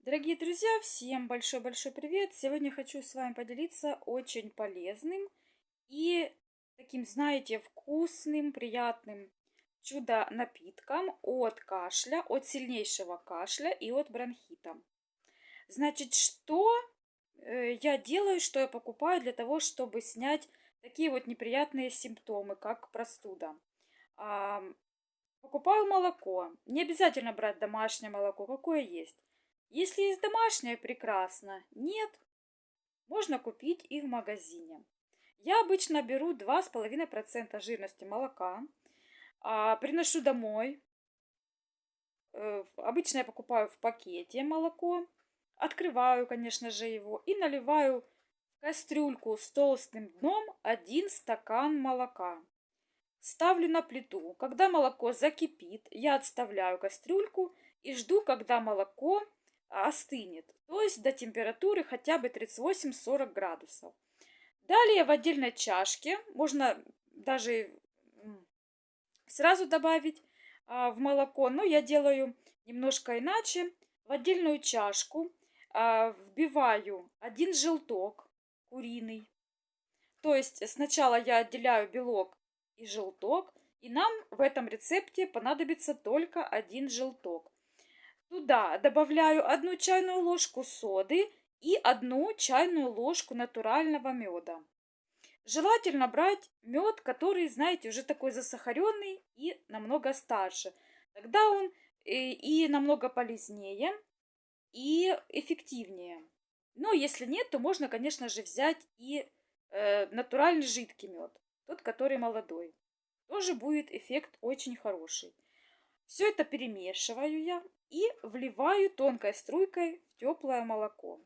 Дорогие друзья, всем большой-большой привет! Сегодня хочу с вами поделиться очень полезным и таким, знаете, вкусным, приятным чудо-напитком от кашля, от сильнейшего кашля и от бронхита. Значит, что я делаю, что я покупаю для того, чтобы снять такие вот неприятные симптомы, как простуда? А, Покупаю молоко. Не обязательно брать домашнее молоко, какое есть. Если есть домашнее, прекрасно. Нет, можно купить и в магазине. Я обычно беру 2,5% жирности молока, приношу домой. Обычно я покупаю в пакете молоко, открываю, конечно же, его и наливаю в кастрюльку с толстым дном 1 стакан молока. Ставлю на плиту. Когда молоко закипит, я отставляю кастрюльку и жду, когда молоко остынет. То есть до температуры хотя бы 38-40 градусов. Далее в отдельной чашке, можно даже сразу добавить в молоко, но я делаю немножко иначе. В отдельную чашку вбиваю 1 желток куриный. То есть сначала я отделяю белок и желток, и нам в этом рецепте понадобится только 1 желток. Туда добавляю 1 чайную ложку соды и 1 чайную ложку натурального меда. Желательно брать мед, который, знаете, уже такой засахаренный и намного старше. Тогда он и намного полезнее, и эффективнее. Но если нет, то можно, конечно же, взять и натуральный жидкий мед, тот, который молодой. Тоже будет эффект очень хороший. Все это перемешиваю я и вливаю тонкой струйкой в теплое молоко.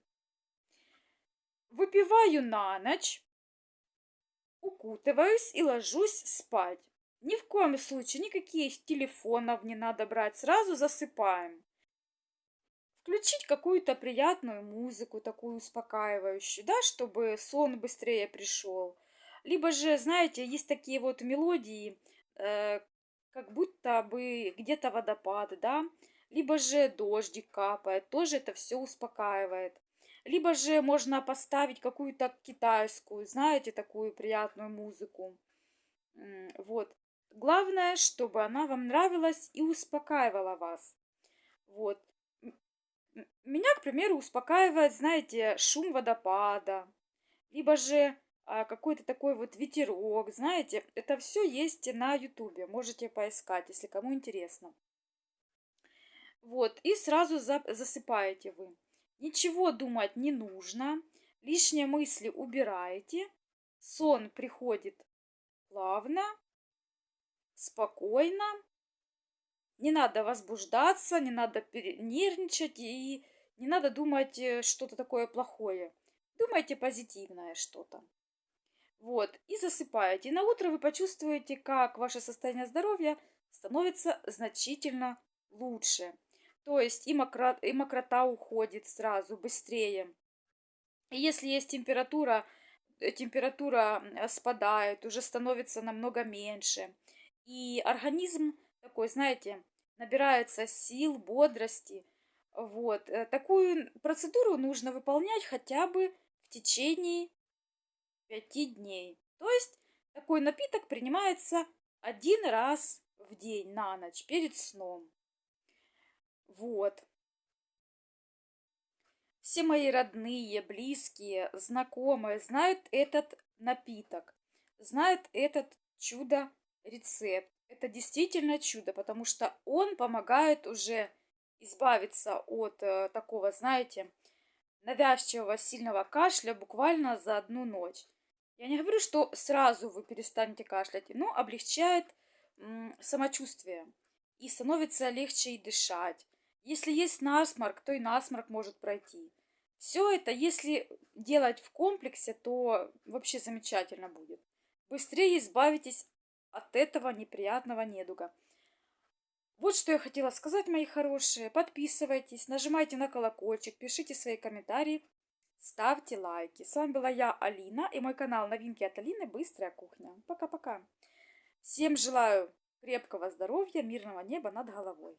Выпиваю на ночь, укутываюсь и ложусь спать. Ни в коем случае никаких телефонов не надо брать, сразу засыпаем. Включить какую-то приятную музыку, такую успокаивающую, да, чтобы сон быстрее пришел. Либо же, знаете, есть такие вот мелодии, как будто бы где-то водопад, да, либо же дождик капает, тоже это все успокаивает. Либо же можно поставить какую-то китайскую, знаете, такую приятную музыку. Вот. Главное, чтобы она вам нравилась и успокаивала вас. Вот. Меня, к примеру, успокаивает, знаете, шум водопада, либо же какой-то такой вот ветерок, знаете, это все есть на ютубе, можете поискать, если кому интересно. Вот, и сразу засыпаете вы. Ничего думать не нужно, лишние мысли убираете, сон приходит плавно, спокойно, не надо возбуждаться, не надо нервничать и не надо думать что-то такое плохое. Думайте позитивное что-то. Вот, и засыпаете. И на утро вы почувствуете, как ваше состояние здоровья становится значительно лучше. То есть и мокрота уходит сразу, быстрее. И если есть температура, температура спадает, уже становится намного меньше. И организм такой, знаете, набирается сил, бодрости. Вот. Такую процедуру нужно выполнять хотя бы в течение 5 дней. То есть такой напиток принимается 1 раз в день на ночь перед сном. Вот. Все мои родные, близкие, знакомые знают этот напиток, знают этот чудо-рецепт. Это действительно чудо, потому что он помогает уже избавиться от такого, знаете, навязчивого сильного кашля буквально за 1 ночь. Я не говорю, что сразу вы перестанете кашлять, но облегчает самочувствие и становится легче и дышать. Если есть насморк, то и насморк может пройти. Все это, если делать в комплексе, то вообще замечательно будет. Быстрее избавитесь от этого неприятного недуга. Вот что я хотела сказать, мои хорошие. Подписывайтесь, нажимайте на колокольчик, пишите свои комментарии, ставьте лайки. С вами была я, Алина, и мой канал «Новинки от Алины. Быстрая кухня». Пока-пока. Всем желаю крепкого здоровья, мирного неба над головой.